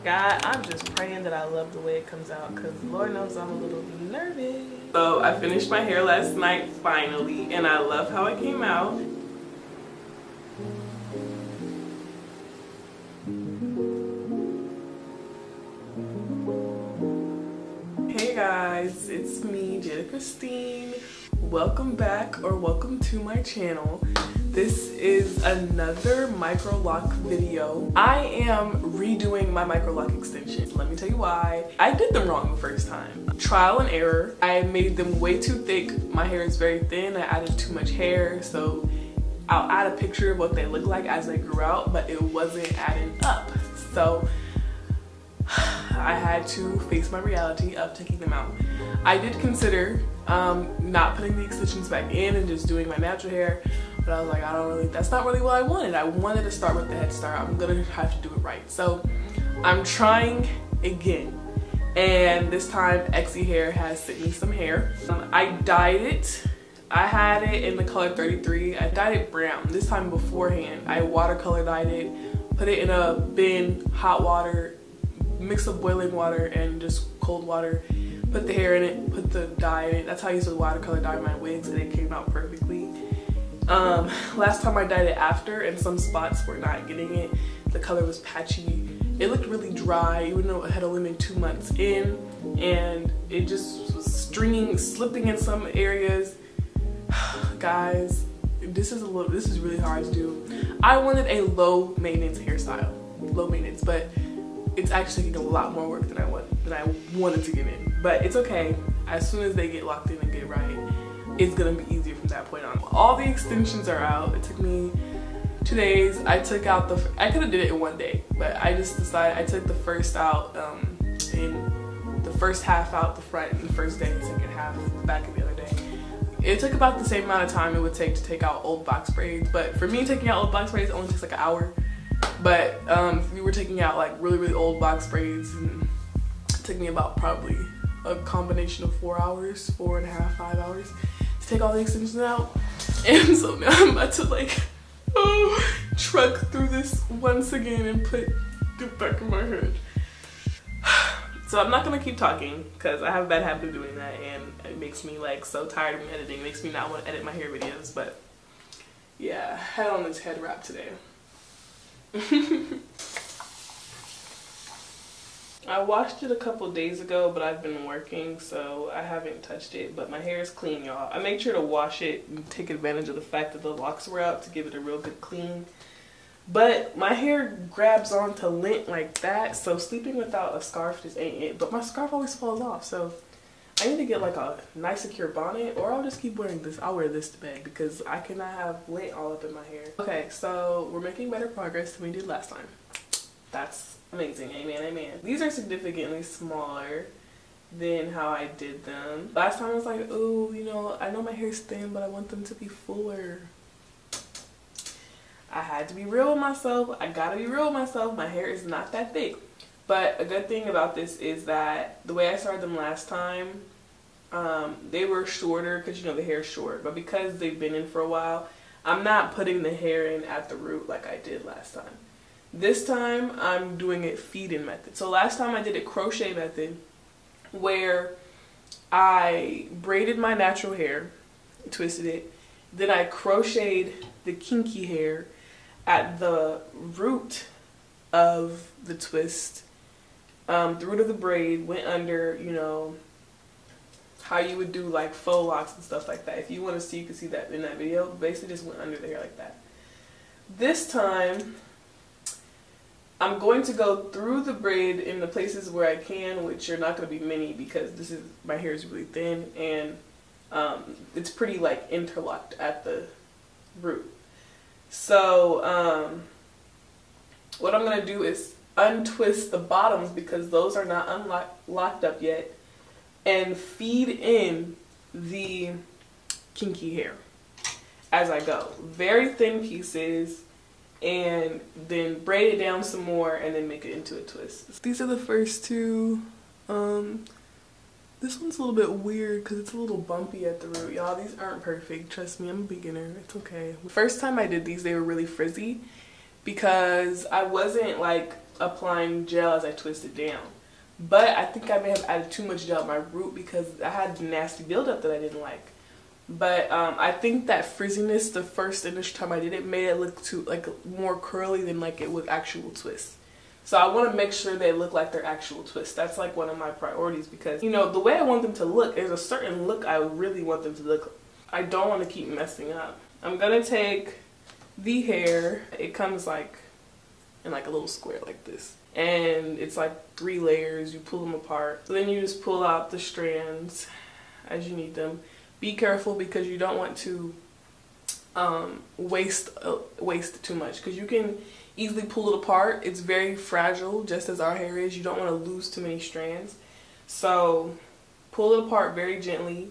God, I'm just praying that I love the way it comes out, because Lord knows I'm a little nervous. So I finished my hair last night finally, and I love how it came out. Hey guys, it's me, Jada Christine. Welcome back, or welcome to my channel. This is another MICROLOC video. I am redoing my MICROLOC extensions. Let me tell you why. I did them wrong the first time. Trial and error. I made them way too thick. My hair is very thin. I added too much hair, so I'll add a picture of what they look like as they grew out, but it wasn't adding up. So I had to face my reality of taking them out. I did consider not putting the extensions back in and just doing my natural hair, but I was like, that's not really what I wanted. I wanted to start with the head start. I'm gonna have to do it right. So I'm trying again. And this time Exyhair has sent me some hair. I dyed it. I had it in the color 33. I dyed it brown. This time beforehand, I watercolor dyed it, put it in a bin, hot water, mix of boiling water and just cold water, put the hair in it, put the dye in it. That's how I used to watercolor dye my wigs, and it came out perfectly. Last time I dyed it after, and some spots were not getting it. The color was patchy. It looked really dry, even though it had only been 2 months in, and it just was stringing, slipping in some areas. Guys, this is really hard to do. I wanted a low maintenance hairstyle, low maintenance, but it's actually taking a lot more work than I wanted to get in. But it's okay. As soon as they get locked in and get right, it's gonna be easier from that point on. All the extensions are out. It took me 2 days. I took out I could have did it in 1 day, but I just decided I took the first out, in the first half out the front in the first day, second half back in the other day. It took about the same amount of time it would take to take out old box braids, but for me, taking out old box braids only takes like an hour. But if we were taking out like really old box braids, and it took me about probably a combination of 4 hours, 4.5, 5 hours to take all the extensions out. And so now I'm about to truck through this once again and put it back in my head. So I'm not gonna keep talking because I have a bad habit of doing that, and it makes me so tired of editing. It makes me not want to edit my hair videos. But yeah, I had on this head wrap today. I washed it a couple days ago, but I've been working, so I haven't touched it. But my hair is clean, y'all. I made sure to wash it and take advantage of the fact that the locks were out to give it a real good clean. But my hair grabs onto lint like that, so sleeping without a scarf just ain't it. But my scarf always falls off, so I need to get a nice secure bonnet, or I'll just keep wearing this. I'll wear this to bed because I cannot have lint all up in my hair. Okay, so we're making better progress than we did last time. That's amazing. Amen, amen. These are significantly smaller than how I did them. Last time I was like, oh, I know my hair's thin, but I want them to be fuller. I had to be real with myself. I gotta be real with myself. My hair is not that thick. But a good thing about this is that the way I started them last time, they were shorter because the hair is short. But because they've been in for a while, I'm not putting the hair in at the root like I did last time. This time I'm doing it feed-in method. So last time I did it crochet method, where I braided my natural hair, twisted it, then I crocheted the kinky hair at the root of the twist. The root of the braid went under, how you would do faux locks and stuff like that. If you want to see, you can see that in that video. Basically just went under the hair like that. This time, I'm going to go through the braid in the places where I can, which are not going to be many because my hair is really thin, and it's pretty interlocked at the root. So what I'm going to do is untwist the bottoms because those are not locked up yet, and feed in the kinky hair as I go. Very thin pieces, and then braid it down some more and then make it into a twist. These are the first two. This one's a little bit weird because it's a little bumpy at the root. Y'all, these aren't perfect. Trust me, I'm a beginner. It's okay. The first time I did these, they were really frizzy because I wasn't applying gel as I twist it down. But I think I may have added too much gel at my root because I had nasty buildup that I didn't like. But I think that frizziness the first initial time I did it made it look too like more curly than like it was actual twists. So I want to make sure they look like they're actual twists. That's like one of my priorities because, you know, the way I want them to look, there's a certain look I really want them to look. I don't want to keep messing up. I'm going to take the hair. It comes like in like a little square like this. And it's like 3 layers. You pull them apart. So then you just pull out the strands as you need them. Be careful because you don't want to waste too much because you can easily pull it apart. It's very fragile, just as our hair is. You don't want to lose too many strands. So pull it apart very gently.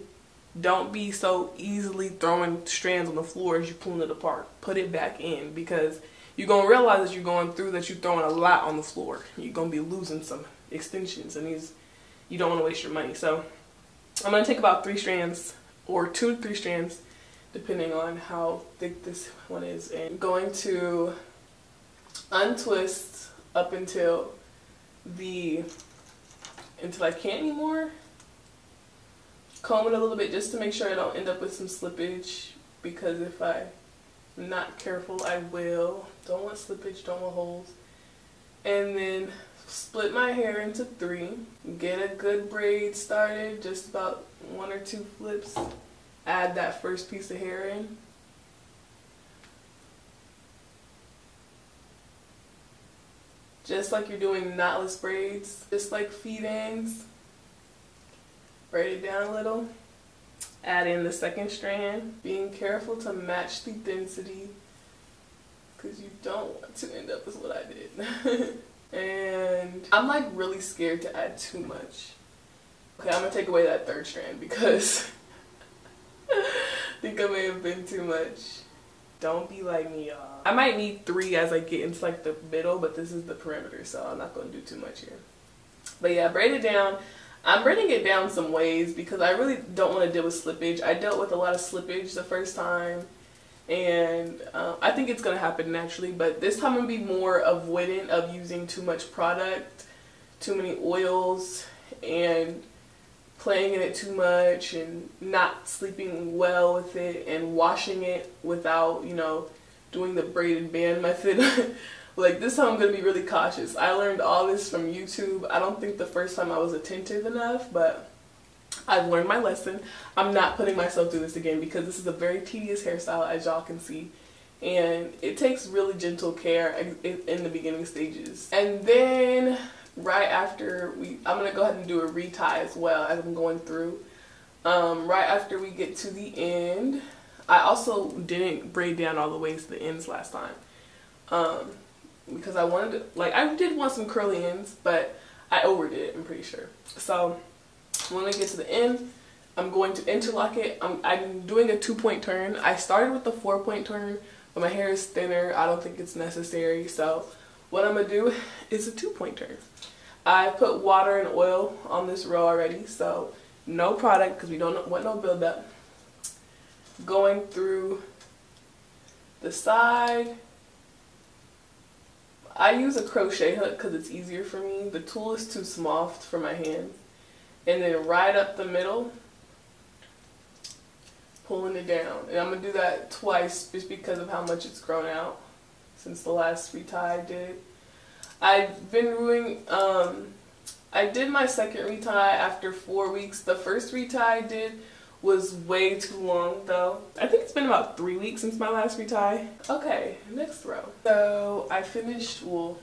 Don't be so easily throwing strands on the floor as you're pulling it apart. Put it back in because you're going to realize as you're going through that you're throwing a lot on the floor. You're going to be losing some extensions and you don't want to waste your money. So I'm going to take about 3 strands or 2 to 3 strands depending on how thick this one is. And I'm going to untwist up until I can't anymore. Comb it a little bit just to make sure I don't end up with some slippage because if I'm not careful I will. Don't want slippage, don't want holes. And then split my hair into 3. Get a good braid started, just about 1 or 2 flips. Add that first piece of hair in. Just like you're doing knotless braids, just like feet ends. Braid it down a little. Add in the second strand, being careful to match the density because you don't want to end up with what I did. And I'm like really scared to add too much. Okay, I'm gonna take away that 3rd strand because I think I may have been too much. Don't be like me, y'all. I might need 3 as I get into like the middle, but this is the perimeter, so I'm not gonna do too much here. But yeah, braid it down. I'm braiding it down some ways because I really don't want to deal with slippage. I dealt with a lot of slippage the first time, and I think it's gonna happen naturally. But this time I'm gonna be more avoidant of using too much product, too many oils, and playing in it too much and not sleeping well with it and washing it without, you know, doing the braided band method. Like this time I'm going to be really cautious. I learned all this from YouTube. I don't think the first time I was attentive enough, but I've learned my lesson. I'm not putting myself through this again because this is a very tedious hairstyle, as y'all can see. And it takes really gentle care in the beginning stages. And then right after I'm going to go ahead and do a retie as well as I'm going through. Right after we get to the end, I also didn't braid down all the way to the ends last time. Because I wanted to, like, I did want some curly ends, but I overdid it, I'm pretty sure. So when I get to the end, I'm going to interlock it. I'm doing a 2-point turn. I started with the 4-point turn, but my hair is thinner. I don't think it's necessary. So what I'm going to do is a 2-point turn. I put water and oil on this row already, so no product because we don't want no buildup. Going through the side. I use a crochet hook because it's easier for me. The tool is too small for my hands. And then right up the middle, pulling it down. And I'm going to do that twice just because of how much it's grown out since the last retie I did. I've been doing, I did my second retie after 4 weeks. The first retie I did was way too long though. I think it's been about 3 weeks since my last retie. Okay, next row. So I finished, well,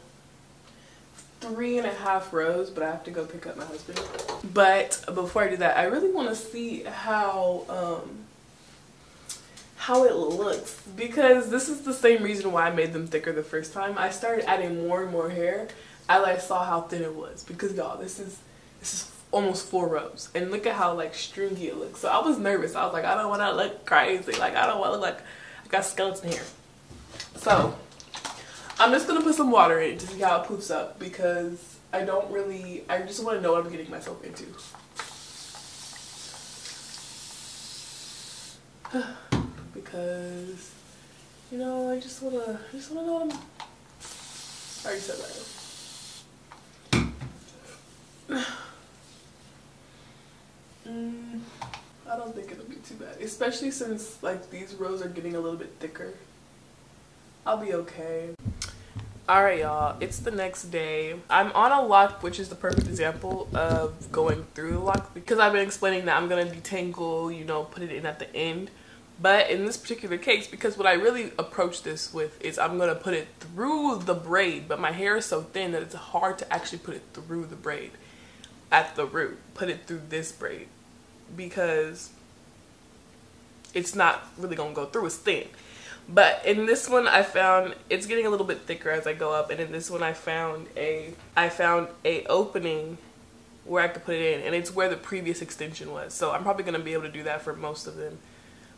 3.5 rows, but I have to go pick up my husband. But before I do that, I really want to see how it looks, because this is the same reason why I made them thicker the first time. I started adding more and more hair as I saw how thin it was, because y'all, this is almost 4 rows, and look at how like stringy it looks. So I was nervous. I was like, I don't want to look crazy, like I don't want to look like I got skeleton hair. So I'm just gonna put some water in to see how it poofs up, because I just want to know what I'm getting myself into. Because, you know, I just wanna know what I'm, I already said that. don't think it'll be too bad, especially since like these rows are getting a little bit thicker. I'll be okay. Alright y'all, it's the next day. I'm on a lock, which is the perfect example of going through the lock, because I've been explaining that I'm going to detangle, you know, put it in at the end. But in this particular case, because what I really approach this with is I'm going to put it through the braid, but my hair is so thin that it's hard to actually put it through the braid at the root. Put it through this braid because it's not really going to go through, it's thin. But in this one I found it's getting a little bit thicker as I go up, and in this one I found a opening where I could put it in, and it's where the previous extension was. So I'm probably going to be able to do that for most of them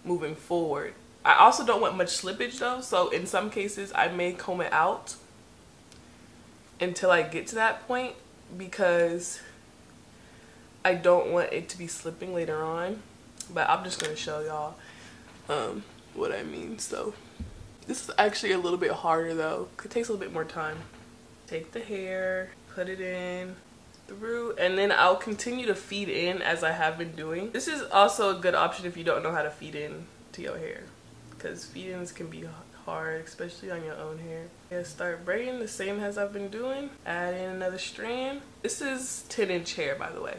moving forward. I also don't want much slippage though, so in some cases I may comb it out until I get to that point because I don't want it to be slipping later on. But I'm just going to show y'all what I mean. So this is actually a little bit harder though. It takes a little bit more time. Take the hair, put it in through, and then I'll continue to feed in as I have been doing. This is also a good option if you don't know how to feed in to your hair, because feed-ins can be hard, especially on your own hair. Yeah, start braiding the same as I've been doing. Add in another strand. This is 10-inch hair, by the way,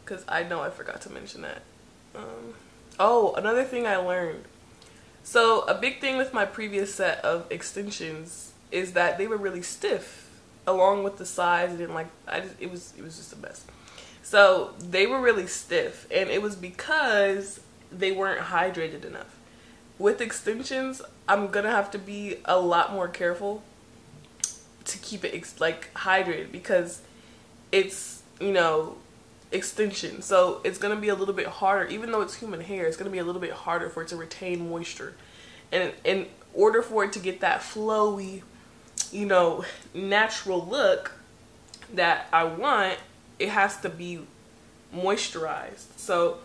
because I know I forgot to mention that. Oh, another thing I learned. So a big thing with my previous set of extensions is that they were really stiff, along with the size. I didn't like. It was just a mess. So they were really stiff, and it was because they weren't hydrated enough. With extensions, I'm gonna have to be a lot more careful to keep it like hydrated, because it's, you know, extension, so it's gonna be a little bit harder. Even though it's human hair, it's gonna be a little bit harder for it to retain moisture, and in order for it to get that flowy, you know, natural look that I want, it has to be moisturized. So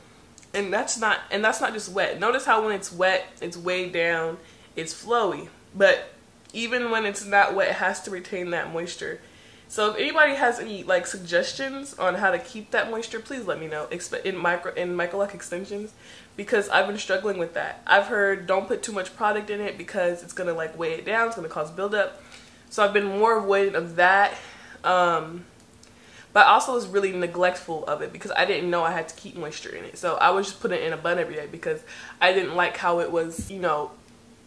and that's not just wet. Notice how when it's wet, it's way down, it's flowy, but even when it's not wet, it has to retain that moisture. So if anybody has any like suggestions on how to keep that moisture, please let me know in MICROLOC extensions, because I've been struggling with that. I've heard don't put too much product in it because it's gonna like weigh it down, it's gonna cause buildup. So I've been more avoidant of that, but I also was really neglectful of it because I didn't know I had to keep moisture in it. So I was just putting it in a bun every day because I didn't like how it was, you know,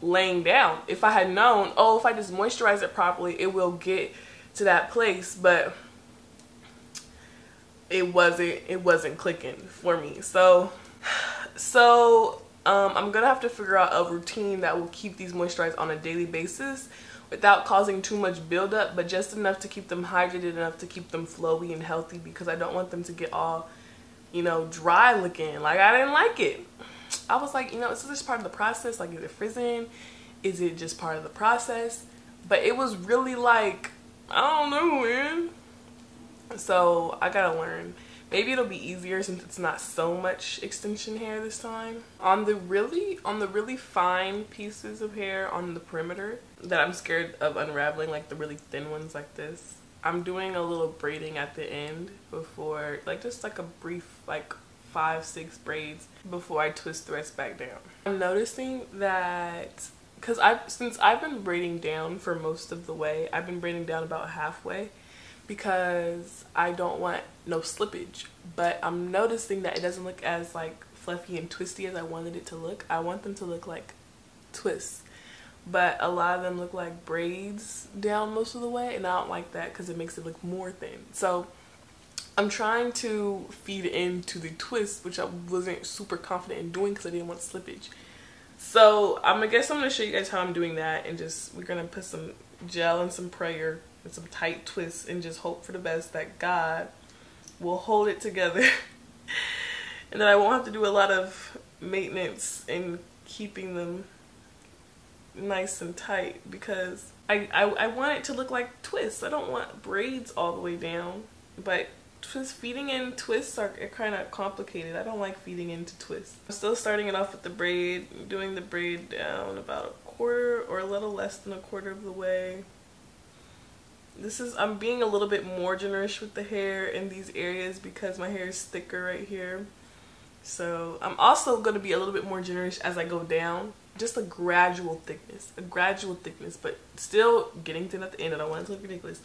laying down. If I had known, oh, if I just moisturize it properly, it will get to that place, but it wasn't clicking for me. So I'm gonna have to figure out a routine that will keep these moisturized on a daily basis without causing too much buildup, but just enough to keep them hydrated, enough to keep them flowy and healthy, because I don't want them to get all, you know, dry looking. Like, I didn't like it. I was like, you know, is this part of the process? Like, is it frizzing? Is it just part of the process? But it was really like, I don't know, man. So I gotta learn. Maybe it'll be easier since it's not so much extension hair this time. On the really fine pieces of hair on the perimeter that I'm scared of unraveling, like the really thin ones like this, I'm doing a little braiding at the end before, like just like a brief like 5-6 braids before I twist the rest back down. I'm noticing that because since I've been braiding down for most of the way, I've been braiding down about halfway because I don't want no slippage, but I'm noticing that it doesn't look as like fluffy and twisty as I wanted it to look. I want them to look like twists, but a lot of them look like braids down most of the way, and I don't like that because it makes it look more thin. So I'm trying to feed into the twist, which I wasn't super confident in doing because I didn't want slippage. So I guess I'm gonna show you guys how I'm doing that, and just we're gonna put some gel and some prayer and some tight twists and just hope for the best that God will hold it together and that I won't have to do a lot of maintenance in keeping them nice and tight, because I want it to look like twists. I don't want braids all the way down, but feeding in twists are kind of complicated. I don't like feeding into twists. I'm still starting it off with the braid, doing the braid down about 1/4 or a little less than 1/4 of the way. I'm being a little bit more generous with the hair in these areas because my hair is thicker right here. So I'm also going to be a little bit more generous as I go down. Just a gradual thickness, but still getting thin at the end. I don't want it to look ridiculous.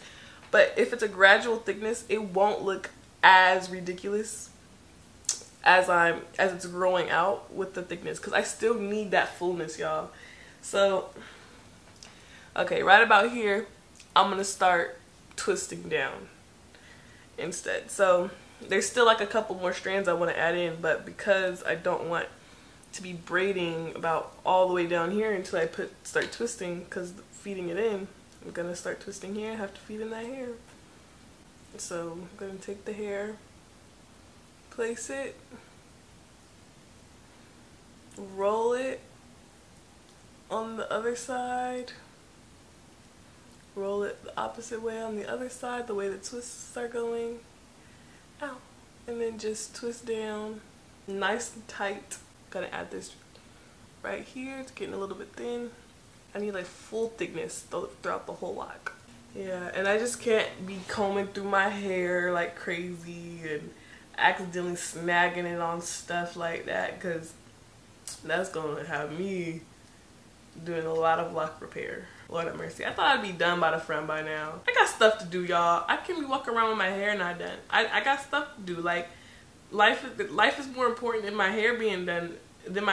But if it's a gradual thickness, it won't look as ridiculous as it's growing out with the thickness, because I still need that fullness, y'all. So okay, right about here I'm gonna start twisting down instead. So there's still like a couple more strands I want to add in, but because I don't want to be braiding about all the way down here until I start twisting, because feeding it in, I'm gonna start twisting here and have to feed in that hair. So I'm gonna take the hair, place it, roll it on the other side, roll it the opposite way on the other side, the way the twists are going. Ow. And then just twist down nice and tight. Gotta add this right here. It's getting a little bit thin. I need like full thickness throughout the whole lock. Yeah, and I just can't be combing through my hair like crazy and accidentally snagging it on stuff like that, because that's gonna have me doing a lot of lock repair. Lord have mercy. I thought I'd be done by the front by now. I got stuff to do, y'all. I can't be walking around with my hair not done. I got stuff to do. Like, life is more important than my hair being done, than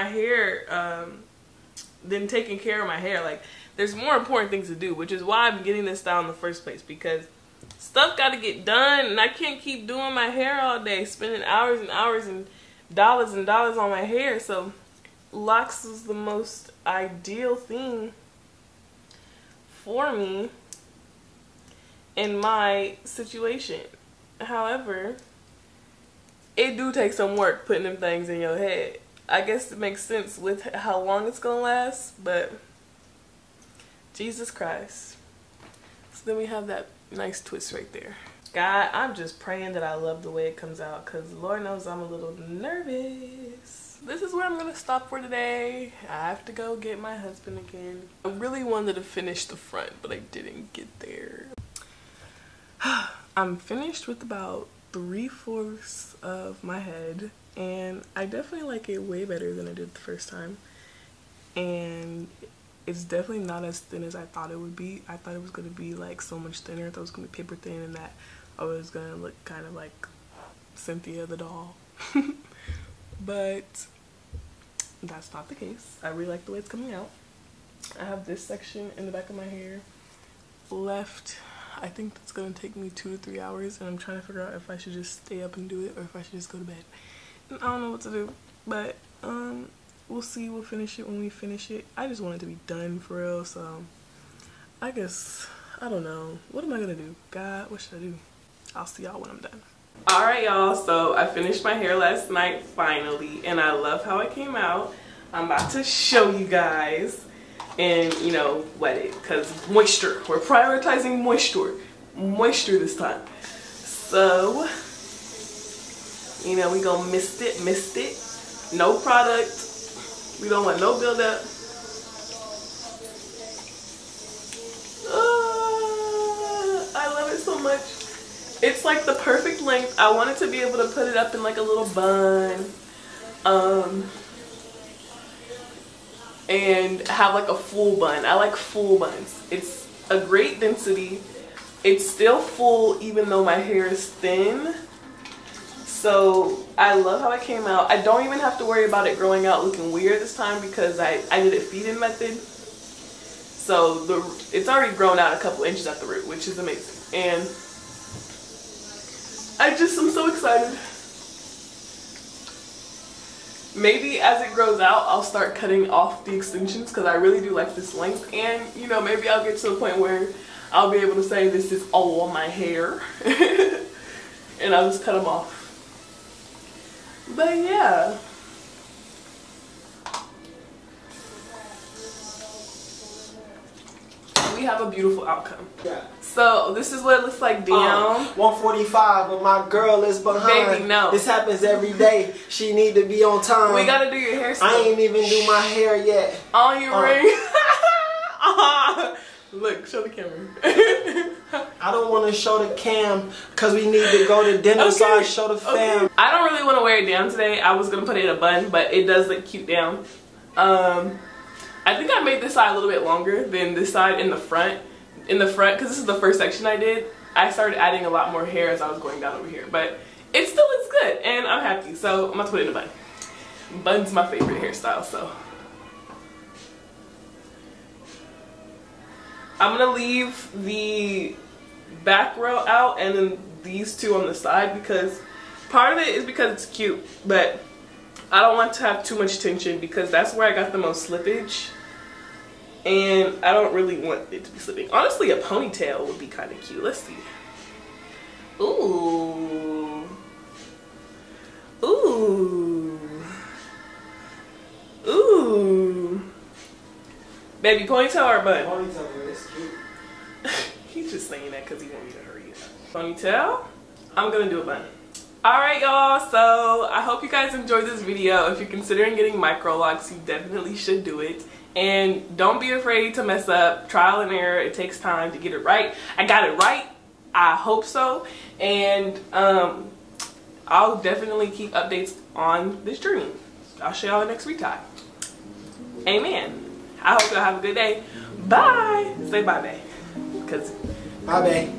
taking care of my hair. Like, there's more important things to do, which is why I'm getting this style in the first place, because stuff got to get done, and I can't keep doing my hair all day, spending hours and hours and dollars on my hair. So locks is the most ideal thing for me in my situation. However, it do take some work putting them things in your head. I guess it makes sense with how long it's gonna last, but Jesus Christ. So then we have that nice twist right there. God, I'm just praying that I love the way it comes out, because Lord knows I'm a little nervous. This is where I'm gonna stop for today. I have to go get my husband again. I really wanted to finish the front, but I didn't get there. I'm finished with about 3/4 of my head, and I definitely like it way better than I did the first time. And it's definitely not as thin as I thought it would be. I thought it was going to be like so much thinner. I thought it was going to be paper thin, and that I was going to look kind of like Cynthia the doll. But that's not the case. I really like the way it's coming out. I have this section in the back of my hair left. I think that's going to take me 2 to 3 hours, and I'm trying to figure out if I should just stay up and do it or if I should just go to bed. And I don't know what to do, but we'll see. We'll finish it when we finish it. I just want it to be done for real, so I guess, I don't know. What am I going to do? God, what should I do? I'll see y'all when I'm done. Alright, y'all, so I finished my hair last night finally, and I love how it came out. I'm about to show you guys and, you know, wet it, because moisture. We're prioritizing moisture this time. So, you know, we gonna mist it. No product. We don't want no buildup. I love it so much. It's like the perfect length. I wanted to be able to put it up in like a little bun. And have like a full bun. I like full buns. It's a great density. It's still full even though my hair is thin. So I love how it came out. I don't even have to worry about it growing out looking weird this time, because I did a feed-in method. So it's already grown out a couple inches at the root, which is amazing. And I'm so excited. Maybe as it grows out, I'll start cutting off the extensions, because I really do like this length. And, you know, maybe I'll get to a point where I'll be able to say this is all my hair. And I'll just cut them off. But yeah. We have a beautiful outcome. Yeah. So this is what it looks like down. 1:45, but my girl is behind. Baby, no. This happens every day. She need to be on time. We gotta do your hair still. I ain't even do my hair yet. On your ring. Look, show the camera. I don't want to show the cam because we need to go to dinner, so I show the fam. I don't really want to wear it down today. I was gonna put it in a bun, but it does look cute down. I think I made this side a little bit longer than this side in the front. In the front, because this is the first section I did, I started adding a lot more hair as I was going down over here, but it still looks good and I'm happy, so I'm gonna put it in a bun. Bun's my favorite hairstyle, so I'm gonna leave the back row out and then these two on the side, because part of it is because it's cute, but I don't want to have too much tension because that's where I got the most slippage and I don't really want it to be slipping. Honestly, a ponytail would be kind of cute. Let's see. Ooh. Ooh. Ooh. Baby, ponytail or bun? Ponytail, it's cute. He's just saying that because he want me to hurry it up. Ponytail? I'm gonna do a bun. Alright y'all, so I hope you guys enjoyed this video. If you're considering getting microlocks, you definitely should do it. And don't be afraid to mess up. Trial and error, it takes time to get it right. I got it right, I hope so. And I'll definitely keep updates on this journey. I'll show y'all next week time. Amen. I hope y'all have a good day. Bye. Say bye, babe. Bye, babe.